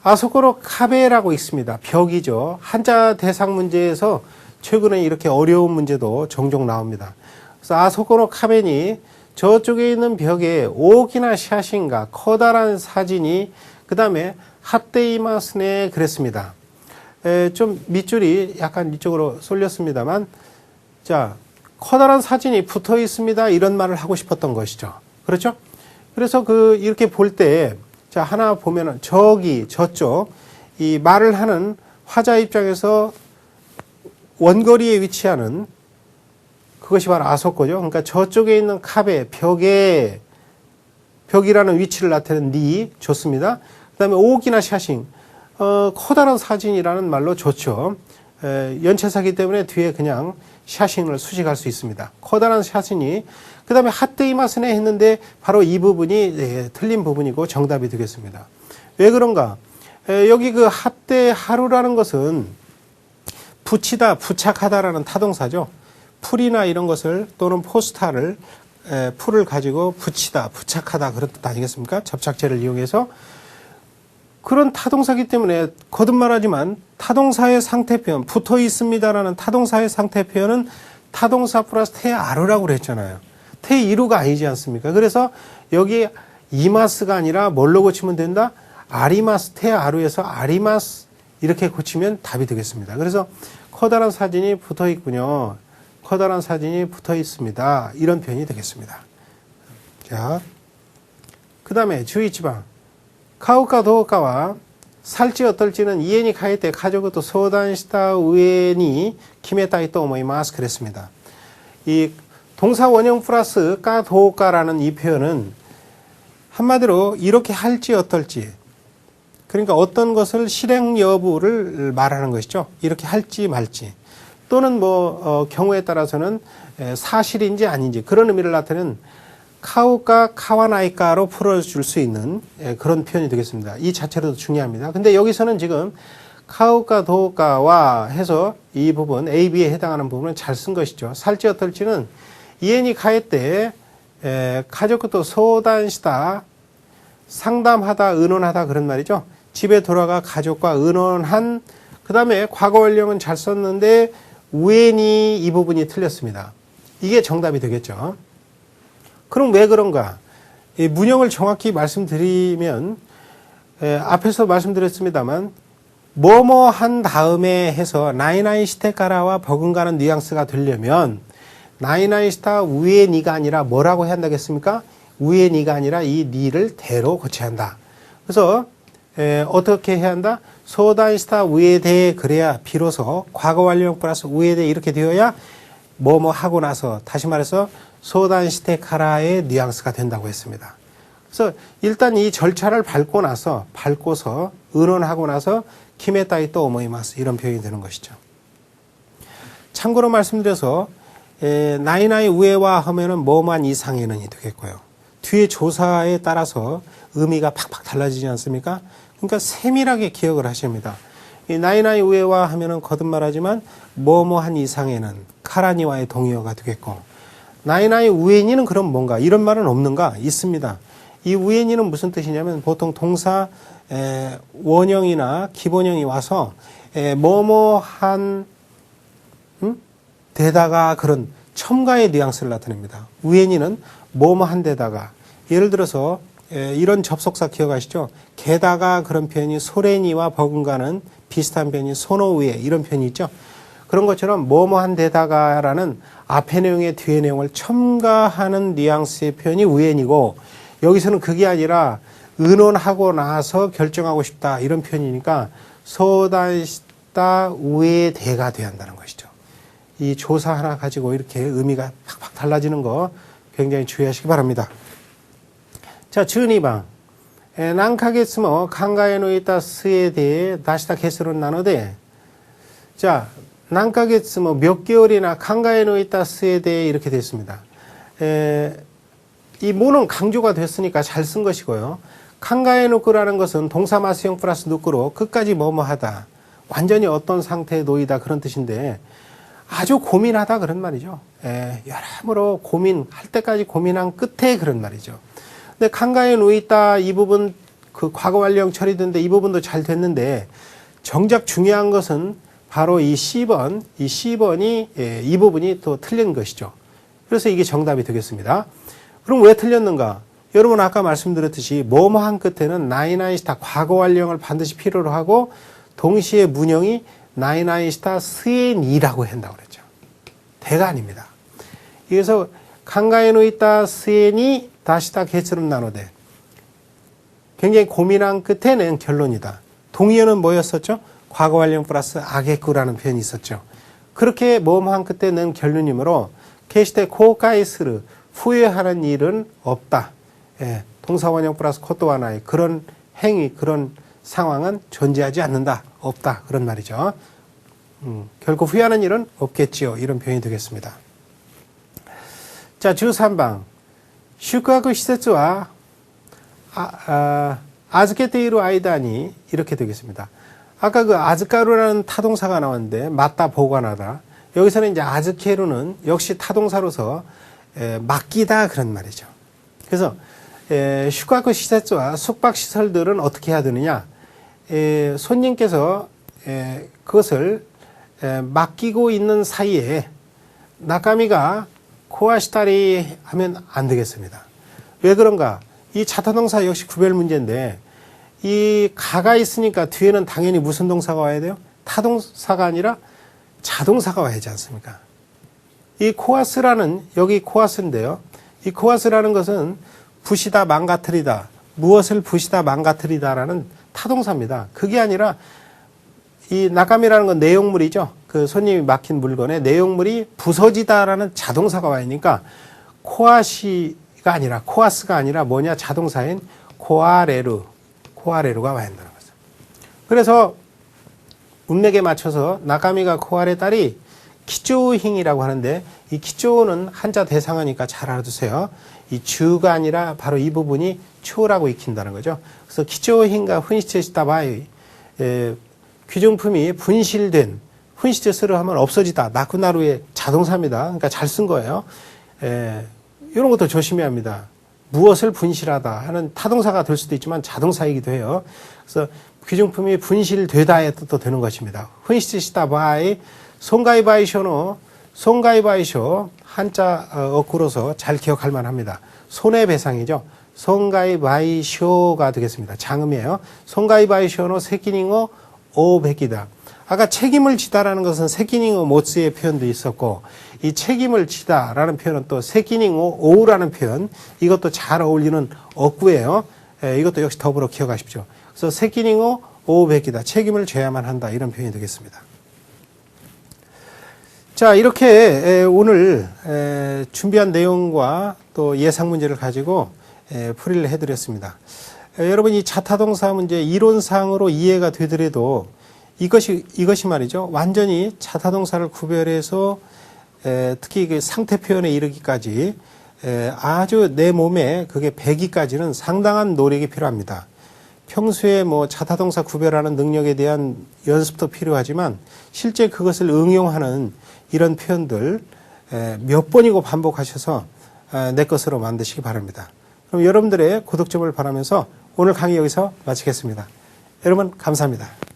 아소코로 카베라고 있습니다. 벽이죠. 한자 대상 문제에서 최근에 이렇게 어려운 문제도 종종 나옵니다. 그래서 아소코로 카베니 저쪽에 있는 벽에 오기나 샤신가 커다란 사진이 그 다음에 핫데이마스네 그랬습니다. 좀 밑줄이 약간 이쪽으로 쏠렸습니다만 자 커다란 사진이 붙어 있습니다. 이런 말을 하고 싶었던 것이죠. 그렇죠? 그래서 이렇게 볼 때 자 하나 보면은 저기 저쪽 이 말을 하는 화자 입장에서 원거리에 위치하는 그것이 바로 아소코죠. 그러니까 저쪽에 있는 카베, 벽이라는 위치를 나타내는 니 좋습니다. 그 다음에 오기나 샤싱, 커다란 사진이라는 말로 좋죠. 연체사기 때문에 뒤에 그냥 샤싱을 수식할 수 있습니다. 커다란 샤싱이 그 다음에 핫데이마스네 했는데 바로 이 부분이 틀린 부분이고 정답이 되겠습니다. 왜 그런가? 여기 그 핫데 하루라는 것은 붙이다, 부착하다라는 타동사죠. 풀이나 이런 것을 또는 포스타를 풀을 가지고 붙이다, 부착하다 그런 뜻 아니겠습니까? 접착제를 이용해서 그런 타동사기 때문에 거듭말하지만 타동사의 상태 표현, 붙어 있습니다라는 타동사의 상태 표현은 타동사 플러스 태 아루라고 그랬잖아요. 태 이루가 아니지 않습니까? 그래서 여기 이마스가 아니라 뭘로 고치면 된다? 아리마스, 태아루에서 아리마스 이렇게 고치면 답이 되겠습니다. 그래서 커다란 사진이 붙어 있군요. 커다란 사진이 붙어 있습니다. 이런 표현이 되겠습니다. 자, 그 다음에 주의치방. 카우카 도우카와 살지 어떨지는 이엔이 가이테 가족도 소단시다 우엔이 키메타이 또 오모이마스 그랬습니다. 이 동사 원형 플러스 까 도우카라는 이 표현은 한마디로 이렇게 할지 어떨지, 그러니까 어떤 것을 실행 여부를 말하는 것이죠. 이렇게 할지 말지, 또는 경우에 따라서는 사실인지 아닌지 그런 의미를 나타내는 카우카 카와나이카로 풀어줄 수 있는 그런 표현이 되겠습니다. 이 자체로도 중요합니다. 근데 여기서는 지금 카우카 도우카와 해서 이 부분 A, B에 해당하는 부분은 잘 쓴 것이죠. 살지 어떨지는 이엔이 가했때 가족도 소단시다, 상담하다, 의논하다 그런 말이죠. 집에 돌아가 가족과 의논한, 그 다음에 과거 완료는 잘 썼는데 우엔이 이 부분이 틀렸습니다. 이게 정답이 되겠죠. 그럼 왜 그런가? 이 문형을 정확히 말씀드리면 앞에서 말씀드렸습니다만 뭐뭐 한 다음에 해서 나이나이 시테카라와 버금가는 뉘앙스가 되려면 나이나이 시타 우에 니가 아니라 뭐라고 해야 한다겠습니까? 우에 니가 아니라 이 니를 대로 고쳐야 한다. 그래서 어떻게 해야 한다? 소다이스타 우에 대해 그래야 비로소 과거 완료형 플러스 우에 대해 이렇게 되어야 뭐뭐 하고 나서, 다시 말해서 소단시테카라의 뉘앙스가 된다고 했습니다. 그래서 일단 이 절차를 밟고서 의논하고 나서 키메타이 또 오모이마스 이런 표현이 되는 것이죠. 참고로 말씀드려서 나이나이 우에와 하면은 뭐만 이상에는이 되겠고요. 뒤에 조사에 따라서 의미가 팍팍 달라지지 않습니까? 그러니까 세밀하게 기억을 하셔야 합니다. 이 나이나이 우에와 하면은 거듭말하지만 뭐뭐한 이상에는 카라니와의 동의어가 되겠고, 나이나이 우에니는 그럼 뭔가 이런 말은 없는가? 있습니다. 이 우에니는 무슨 뜻이냐면 보통 동사 원형이나 기본형이 와서 뭐뭐한 데다가 그런 첨가의 뉘앙스를 나타냅니다. 우에니는 뭐뭐한 데다가, 예를 들어서 이런 접속사 기억하시죠? 게다가 그런 표현이 소레니와 버금가는 비슷한 표현이 소노우에 이런 표현이 있죠. 그런 것처럼 뭐뭐한 데다가라는 앞의 내용에 뒤의 내용을 첨가하는 뉘앙스의 표현이 우엔이고, 여기서는 그게 아니라 의논하고 나서 결정하고 싶다 이런 표현이니까 소다시다 우에 대가 돼야 한다는 것이죠. 이 조사 하나 가지고 이렇게 의미가 팍팍 달라지는 거 굉장히 주의하시기 바랍니다. 자, 12방. 난카게스모 칸가에노이타 스에 대해 다시다 개수로 나누되, 자, 난카게스모 몇 개월이나 칸가에노이타 스에 대해 이렇게 됐습니다. 이 모는 강조가 됐으니까 잘 쓴 것이고요. 칸가에노쿠라는 것은 동사 마스형 플러스 누쿠로 끝까지 뭐뭐 하다, 완전히 어떤 상태에 놓이다 그런 뜻인데 아주 고민하다 그런 말이죠. 여러모로 고민할 때까지 고민한 끝에 그런 말이죠. 근데 칸가에 놓이다 이 부분 그 과거 완료형 처리된데 이 부분도 잘 됐는데 정작 중요한 것은 바로 이 C번, 이 C번이 이 부분이 또 틀린 것이죠. 그래서 이게 정답이 되겠습니다. 그럼 왜 틀렸는가? 여러분 아까 말씀드렸듯이 뭐뭐한 끝에는 나이나이시타 과거 완료형을 반드시 필요로 하고 동시에 문형이 나이나이시타 스엔이라고 한다고 그랬죠. 대가 아닙니다. 그래서 칸가에 놓이다 스엔이 다시다 개처럼 나누되, 굉장히 고민한 끝에 낸 결론이다. 동의어는 뭐였었죠? 과거 완료형 플러스 아게쿠라는 표현이 있었죠. 그렇게 뭐뭐한 끝에 낸 결론이므로 케시테 코카이스르 후회하는 일은 없다. 동사 원형 플러스 코토와나이 그런 행위, 그런 상황은 존재하지 않는다. 없다. 그런 말이죠. 결코 후회하는 일은 없겠지요. 이런 표현이 되겠습니다. 자, 13방. 슈크하쿠 시세츠와 아즈케테이루 아이다니 이렇게 되겠습니다. 아까 그 아즈카루라는 타동사가 나왔는데 맞다, 보관하다. 여기서는 이제 아즈케루는 역시 타동사로서 맡기다 그런 말이죠. 그래서 슈카쿠 시세츠와 숙박시설들은 어떻게 해야 되느냐. 손님께서 그것을 맡기고 있는 사이에 나카미가 코아시타리 하면 안 되겠습니다. 왜 그런가? 이 자타동사 역시 구별 문제인데 이 가가 있으니까 뒤에는 당연히 무슨 동사가 와야 돼요? 타동사가 아니라 자동사가 와야지 않습니까? 이 코아스라는 여기 코아스인데요. 이 코아스라는 것은 부시다 망가뜨리다 무엇을 부시다 망가뜨리다라는 타동사입니다. 그게 아니라 이 나감이라는 건 내용물이죠. 그 손님이 맡긴 물건에 내용물이 부서지다라는 자동사가 와 있으니까 코아시가 아니라 코아스가 아니라 뭐냐 자동사인 코아레루가 와야 한다는 거죠. 그래서 문맥에 맞춰서 나가미가 코아레 딸이 키조힝이라고 하는데 이 키조는 한자 대상어니까 잘 알아두세요. 이 주가 아니라 바로 이 부분이 초라고 익힌다는 거죠. 그래서 키조힝과 훈시체시다바이 귀중품이 분실된 훈시체스로 하면 없어지다. 나쿠나루의 자동사입니다. 그러니까 잘 쓴 거예요. 이런 것도 조심해야 합니다. 무엇을 분실하다 하는 타동사가 될 수도 있지만 자동사이기도 해요. 그래서 귀중품이 분실되다의 뜻도 되는 것입니다. 훈시체시다바이 손가이바이쇼노 손가이바이쇼 한자 어구로서 잘 기억할 만합니다. 손해배상이죠. 손가이바이쇼가 되겠습니다. 장음이에요. 손가이바이쇼노 세키닝어 오백이다. 아까 책임을 지다라는 것은 세키닝어 모츠의 표현도 있었고 이 책임을 지다라는 표현은 또 세키닝어 오우라는 표현 이것도 잘 어울리는 어구예요. 이것도 역시 더불어 기억하십시오. 그래서 세키닝어 오백이다. 책임을 져야만 한다. 이런 표현이 되겠습니다. 자, 이렇게 오늘 준비한 내용과 또 예상 문제를 가지고 풀이를 해드렸습니다. 여러분 이 자타동사 문제 이론상으로 이해가 되더라도 이것이 말이죠. 완전히 자타동사를 구별해서 특히 그 상태 표현에 이르기까지 아주 내 몸에 그게 배기까지는 상당한 노력이 필요합니다. 평소에 뭐 자타동사 구별하는 능력에 대한 연습도 필요하지만 실제 그것을 응용하는 이런 표현들 몇 번이고 반복하셔서 내 것으로 만드시기 바랍니다. 그럼 여러분들의 고득점을 바라면서 오늘 강의 여기서 마치겠습니다. 여러분 감사합니다.